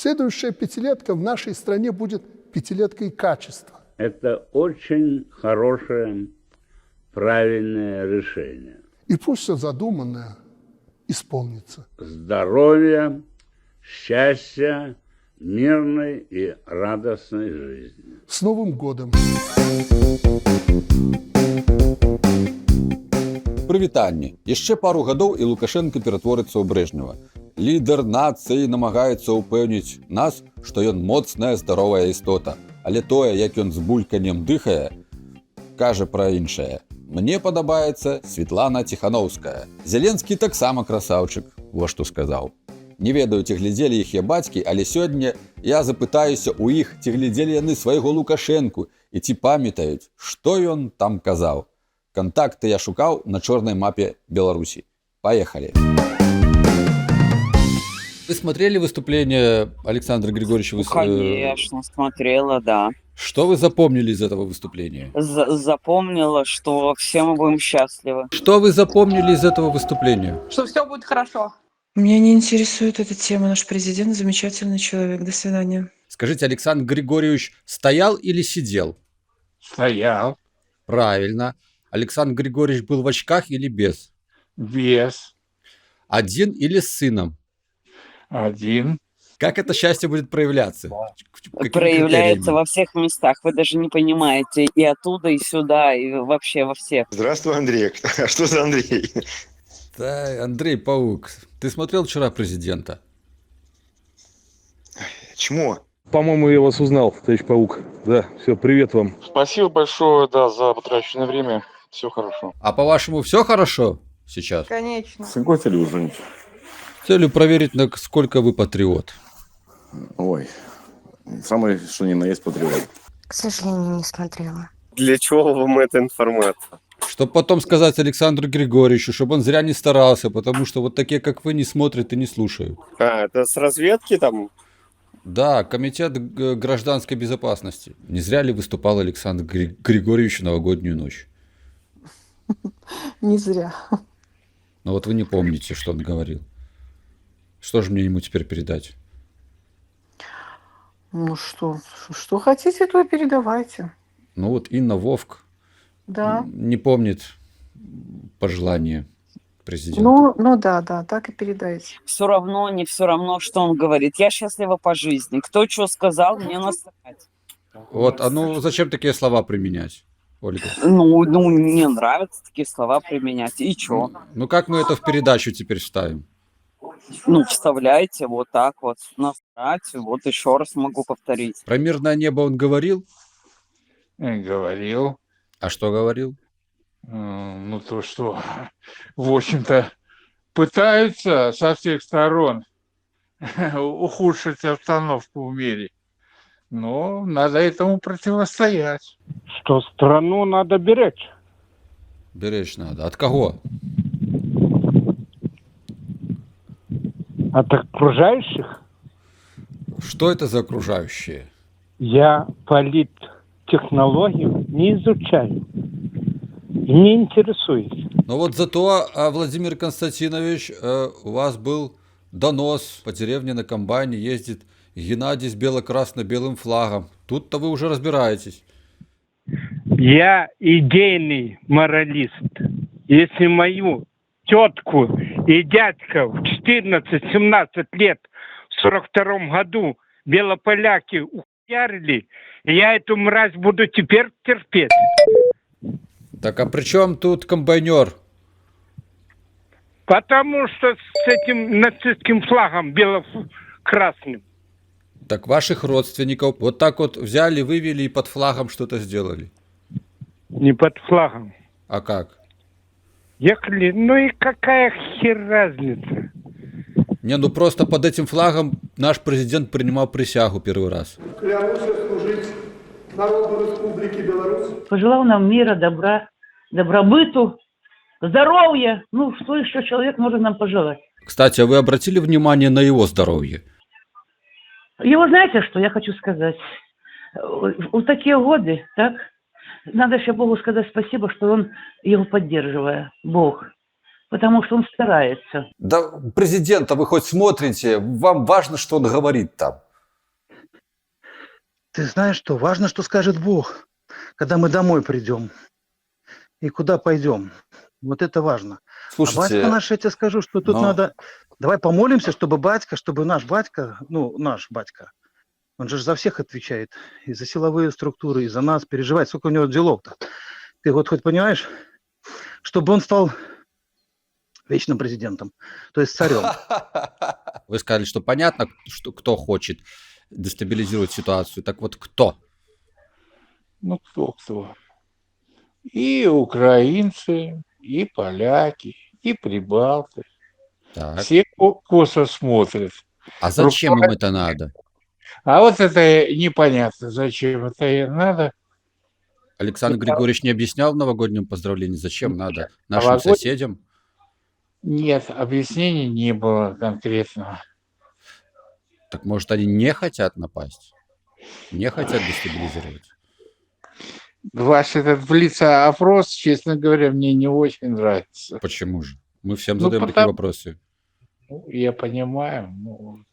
Следующая пятилетка в нашей стране будет пятилеткой качества. Это очень хорошее, правильное решение. И пусть все задуманное исполнится. Здоровья, счастья, мирной и радостной жизни. С Новым годом! Прывітанне. Яшчэ пару гадоў і Лукашенко ператворыцца ў Брежнева. Лідар нацыі намагаецца ўпэўніць нас, што ён моцная, здаровая істота. Але тое, як ён з бульканнем дыхае, кажа пра іншае. Мне падабаецца Светлана Тихановская. Зеленскі таксама красаўчык, вот што сказаў. Не ведаю, ці глядзелі іх я бацькі, але сёння я запытаюся ў іх, ці глядзелі яны свайго Лукашэнку і ці памятаюць, што ён там казаў. Контакты я шукаў на чорнай мапе Беларуси. Поехали. Вы смотрели выступление Александра Григорьевича? Конечно, смотрела, да. Что вы запомнили из этого выступления? Запомнила, что все мы будем счастливы. Что вы запомнили из этого выступления? Что все будет хорошо. Меня не интересует эта тема. Наш президент замечательный человек. До свидания. Скажите, Александр Григорьевич стоял или сидел? Стоял. Правильно. Александр Григорьевич был в очках или без? Без. Один или с сыном? Один. Как это счастье будет проявляться? Проявляется во всех местах. Вы даже не понимаете. И оттуда, и сюда, и вообще во всех. Здравствуй, Андрей. А что за Андрей? Да, Андрей Паук. Ты смотрел вчера президента? Чмо? По-моему, я вас узнал, товарищ Паук. Да, все, привет вам. Спасибо большое, да, за потраченное время. Все хорошо. А по-вашему, все хорошо сейчас? Конечно. С какой целью звоните? Целью проверить, насколько вы патриот. Ой, самое, что ни на есть патриот. К сожалению, не смотрела. Для чего вам эта информация? Чтобы потом сказать Александру Григорьевичу, чтобы он зря не старался, потому что вот такие, как вы, не смотрят и не слушают. А, это с разведки там? Да, Комитет гражданской безопасности. Не зря ли выступал Александр Григорьевич в новогоднюю ночь? Не зря. Но вот вы не помните, что он говорил. Что же мне ему теперь передать? Ну что хотите, то и передавайте. Ну вот Инна Вовк Да. не помнит пожелания президента. Ну да, так и передайте. Все равно, не все равно, что он говорит. Я счастлива по жизни. Кто что сказал, мне насрать. Вот, а ну зачем такие слова применять, Ольга? Ну, мне нравятся такие слова применять. И чё? Ну как мы это в передачу теперь вставим? Ну, вставляйте вот так вот, насрать. Вот еще раз могу повторить. Про мирное небо он говорил? Говорил. А что говорил? Ну, то, что, в общем-то, пытаются со всех сторон ухудшить обстановку в мире. Но надо этому противостоять. Что страну надо беречь. Беречь надо. От кого? От окружающих. Что это за окружающие? Я политтехнологию не изучаю. Не интересуюсь. Ну вот зато, Владимир Константинович, у вас был донос по деревне на комбайне, ездит Геннадий с бело-красно-белым флагом. Тут-то вы уже разбираетесь. Я идейный моралист. Если мою тетку и дядька в 14-17 лет в 42-м году белополяки ухуярили, я эту мразь буду теперь терпеть. Так а при чем тут комбайнер? Потому что с этим нацистским флагом бело-красным. Так ваших родственников вот так вот взяли, вывели и под флагом что-то сделали? Не под флагом. А как? Ехали, ну и какая хер разница? Не, ну просто под этим флагом наш президент принимал присягу первый раз. Клянусь служить народу Республики Беларусь. Пожелал нам мира, добра, добробыту, здоровья. Ну, что еще человек может нам пожелать? Кстати, а вы обратили внимание на его здоровье? Его, знаете, что я хочу сказать? В такие годы, так, надо еще Богу сказать спасибо, что он его поддерживает, Бог. Потому что он старается. Да президента вы хоть смотрите, вам важно, что он говорит там. Ты знаешь что? Важно, что скажет Бог, когда мы домой придем и куда пойдем. Вот это важно. А Слушайте, батька наш, я тебе скажу, что тут но- надо... Давай помолимся, чтобы наш батька, наш батька, он же за всех отвечает, и за силовые структуры, и за нас переживает. Сколько у него делов-то? Ты вот хоть понимаешь? Чтобы он стал вечным президентом, то есть царем. Вы сказали, что понятно, что кто хочет дестабилизировать ситуацию. Так вот, кто? Ну, кто? И украинцы, и поляки, и прибалты. Так. Все косо смотрят. А зачем им это надо? А вот это непонятно, зачем это и надо. Александр Григорьевич не объяснял в новогоднем поздравлении, зачем надо нашим Новогодний- соседям? Нет, объяснений не было конкретного. Так может, они не хотят напасть? Не хотят дестабилизировать? Ваш этот блиц-опрос, честно говоря, мне не очень нравится. Почему же? Мы всем Ну, задаем такие потому- вопросы. Ну, я понимаю.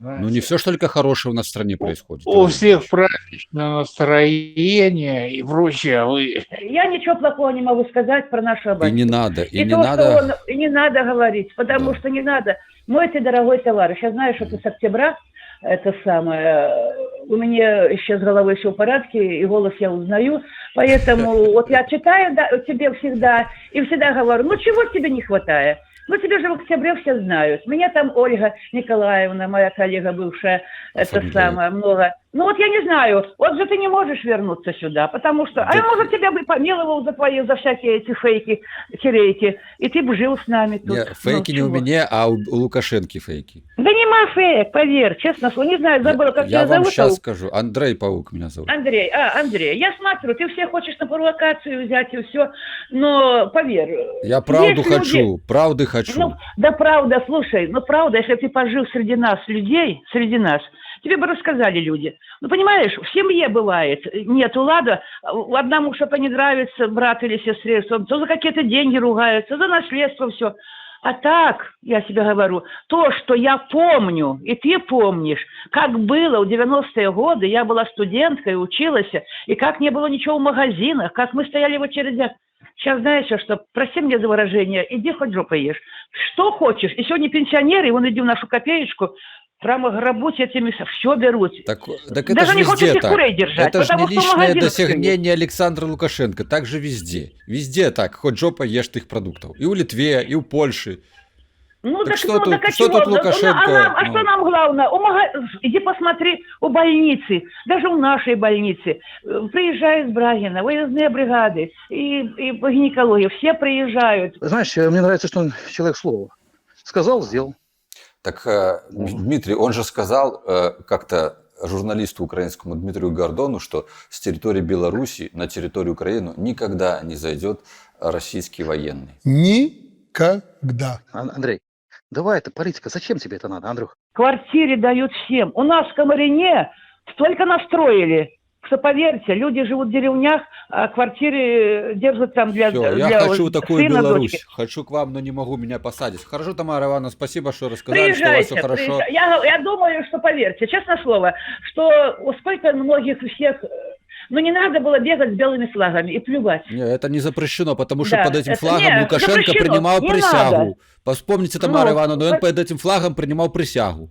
Знаете, Ну, не все ж только хорошее у нас в стране происходит. у всех праздничное настроение и прочее, а вы... Я ничего плохого не могу сказать про нашего И батьку. не надо, и не то, надо. что он, и не надо говорить, потому Да. что не надо. Мой ты дорогой товарищ, я знаю, что ты с октября, это самое, у меня еще с головой все в порядке, и голос я узнаю, поэтому вот я читаю тебе всегда, и всегда говорю, ну чего тебе не хватает? Ну, тебе же в октябре все знают. Меня там Ольга Николаевна, моя коллега бывшая, это фамилия? самое, много. Ну, вот я не знаю, вот же ты не можешь вернуться сюда, потому что... А я, может, тебя бы помиловал за всякие эти фейки, терейки, и ты бы жил с нами тут. Не, фейки не у чего? меня, а у Лукашенки фейки. Да нема фейк, поверь, честно слово. Не знаю, забыла, как Я тебя вам зовут. сейчас скажу. Андрей Паук меня зовут. Андрей, Андрей, я смотрю, ты все хочешь на провокацию взять и все, но поверь. Я правду есть люди- хочу, правды хочу. Ну, да правда, слушай, ну правда, если ты пожил среди нас, людей, среди нас, тебе бы рассказали люди. Ну, понимаешь, в семье бывает, нету лада, одному что-то не нравится, брат или сестре, то за какие-то деньги ругаются, за наследство все. А так, я тебе говорю, то, что я помню, и ты помнишь, как было в 90-е годы, я была студенткой, училась, и как не было ничего в магазинах, как мы стояли в очередях. Сейчас знаешь, что, прости меня за выражение, иди хоть жопой ешь. Что хочешь. И сегодня пенсионеры, вон иди в нашу копеечку, прямо грабуть этими, все берут. Так это Даже же не хочет везде их так. курей держать, Это же не потому что личное магазин досягнение Александра Лукашенко. Так же везде. Везде так. Хоть жопа ешь их продуктов. И у Литве, и у Польши. Ну, Так так что тут- а что чего? тут Лукашенко? А что нам главное? Иди посмотри у больницы, даже у нашей больницы. Приезжают с Брагина, выездные бригады, и по гинекологии, все приезжают. Знаешь, мне нравится, что он человек слова. Сказал, сделал. Так, Дмитрий, он же сказал как-то журналисту украинскому Дмитрию Гордону, что с территории Беларуси на территорию Украины никогда не зайдет российский военный. Никогда. Андрей, давай, это политика. Зачем тебе это надо, Андрюх? Квартиры дают всем. У нас в Комарине столько настроили, что, поверьте, люди живут в деревнях, а квартиры держат там для, Всё, я для хочу такую сына, Беларусь. дочки. Хочу к вам, но не могу, меня посадить. Хорошо, Тамара Ивановна, спасибо, что рассказали, что у вас все Приезжайте, хорошо. приезжайте. Я думаю, что, поверьте, честное слово, что сколько многих всех... Ну, не надо было бегать с белыми флагами и плювать. Не, это не запрещено, потому что Да, под этим это- флагом не, Лукашенко запрещено, принимал не присягу. надо. Вспомните, Тамара Ну, Ивановна, он под этим флагом принимал присягу.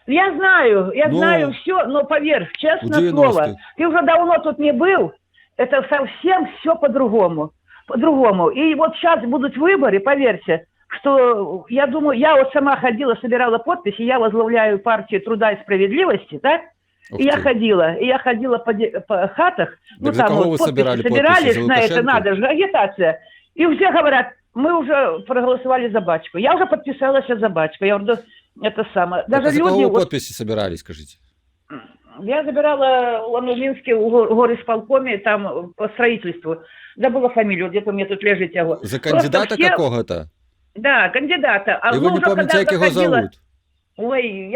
Я знаю Ну, знаю все, но поверь, в честное 90-е. слово, ты уже давно тут не был, это совсем все по-другому. По-другому. И вот сейчас будут выборы, поверьте, что я думаю, я вот сама ходила, собирала подписи, я возглавляю партию Труда и Справедливости, так? Ух И я ты. ходила по хатах, Так за кого вы подписи собирали подписи? собирались, За на это Лукашенко? надо же, агитация. И все говорят, мы уже проголосовали за Бачку. Я уже подписалась за Бачку. Я говорю, да, это самое. Так, Даже а за кого люди... вы вот- подписи собирали, скажите? я забирала в Ланужинске в горисполкоме там по строительству. Забыла фамилию, где-то у меня тут лежит его. За Просто кандидата все- какого-то? Да, кандидата. А И вы ну, не уже помните, когда как его заходила- зовут? Ой,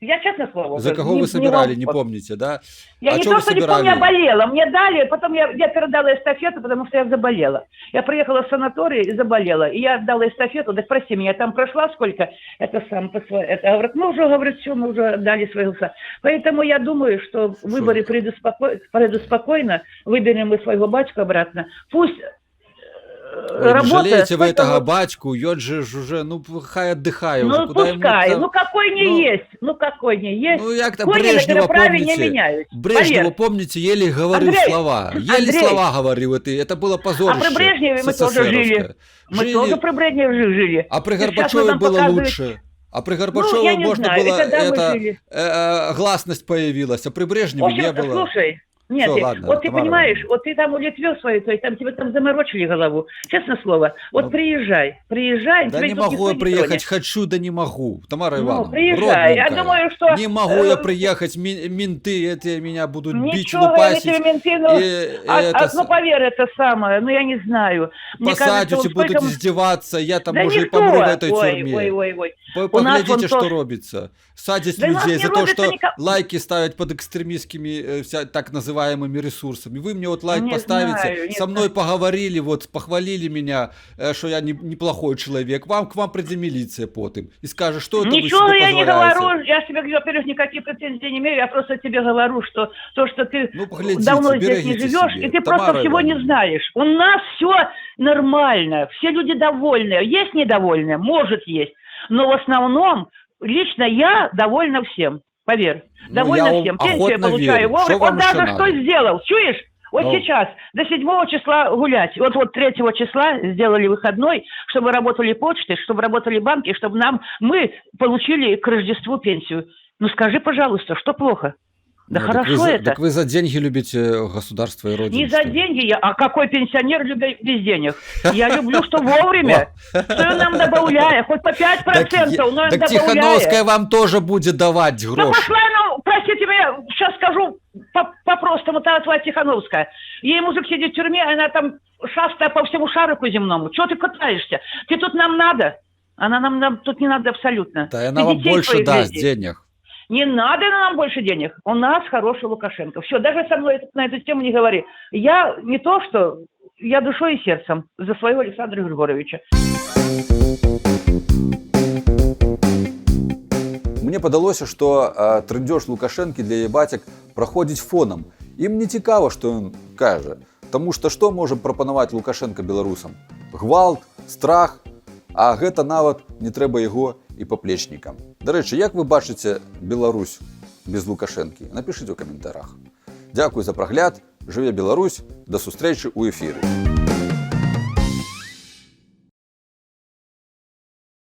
я честное слово. За кого вы собирали, не помните, да? Я А не чё то, вы что не собирали? помню, я болела. Мне дали, потом я передала эстафету, потому что я заболела. Я приехала в санаторий и заболела. И я отдала эстафету, так прости меня, там прошла сколько? Это говорит, мы уже, говорит, все, мы уже отдали своего. Поэтому я думаю, что выборы пройдут спокойно, выберем мы своего батьку обратно. Пусть Ой, не работает. жалеете вы этого батьку, ён же уже, ну, хай отдыхає уже, Ну, куда пускай, ему... ну какой не есть, ну какой не есть. Ну, як-то Кони на Брежнева, переправе не помните? меняют. Брежнева, Поверь. помните, еле говорил Андрей, слова. Еле Андрей. слова говорил, это было позорище. А при Брежневе мы тоже жили. Мы тоже при Брежневе жили. А при И сейчас Горбачеве нам было показывают- лучше. А при я Горбачеве не можно знаю, было, и тогда мы жили. гласность появилась, а при В Брежневе общем, не было. слушай, нет, Всё, ладно, вот ты Тамара понимаешь, Ивановна. вот ты там у Литве свою, то есть там тебе там заморочили голову. Честное слово, вот Ну, приезжай, Да тебя не тут могу никто я не приехать, тронет. хочу, да не могу. Тамара Ну, Ивановна, приезжай. Я родненькая. думаю, что, Не могу я приехать, менты эти меня будут бить, Ничего, они лупасить. тебе менты, ну, ну поверь, это самое, ну я не знаю. Мне Посадите, кажется, вот будут столько- издеваться, я там Да уже и никто. помру в этой Ой, тюрьме. ой, ой, ой. Вы У нас поглядите, вон что то- робится. Садить Да у нас людей не за то, робится что никак- лайки ставят под экстремистскими так называемыми ресурсами. Вы мне вот лайк Не поставите, знаю, не со мной поговорили, вот похвалили меня, что я неплохой человек. К вам придет милиция потом и скажет, что это Ничего вы себе я не позволяете. говорю, я тебе, во-первых, никаких претензий не имею, я просто тебе говорю, что то, что ты Ну, поглядите, давно здесь не берегите живешь, себе. и ты Тамара просто всего не Ивановна. знаешь. У нас все нормально, все люди довольны. Есть недовольные? Может есть. Но в основном, лично я довольна всем, поверь. Ну, Довольна я всем. охотно Пенсию я получаю верю. вовремя. Что вам Вот даже еще что надо? сделал, чуешь? Вот Ну. сейчас, до 7 числа гулять. Вот 3 числа сделали выходной, чтобы работали почты, чтобы работали банки, чтобы мы получили к Рождеству пенсию. Ну скажи, пожалуйста, что плохо? Да Ну, хорошо это. Так вы за деньги любите государство и родину. Не за что ли? деньги я, а какой пенсионер любит без денег? Я люблю, что вовремя, что он нам добавляет, хоть по 5%, но он Так добавляет. Тихановская вам тоже будет давать Ну грош. пошла, ну, простите меня, сейчас скажу по-простому, та твоя Тихановская. Ей мужик сидит в тюрьме, она там шастает по всему шарику земному. Чего ты катаешься? Ты тут нам надо? Она нам тут не надо абсолютно. Да, и Ты она вам детей больше своих даст вези. денег. Не надо нам больше денег. У нас хороший Лукашенко. Все, даже со мной на эту тему не говори. Я не то, что... Я душой и сердцем за своего Александра Григоровича. Мне падалося, што трындзёж Лукашэнкі для яе бацяк праходзіць фонам. Ім не цікава, што ён кажа. Таму што можа прапанаваць Лукашенка беларусам? Гвалт, страх, а гэта нават не трэба яго і паплечнікам. Дарэчы, як вы бачыце Беларусь без Лукашэнкі? Напішыце ў каментарах. Дзякуй за прагляд, жыве Беларусь, да сустрэчы ў эфіры.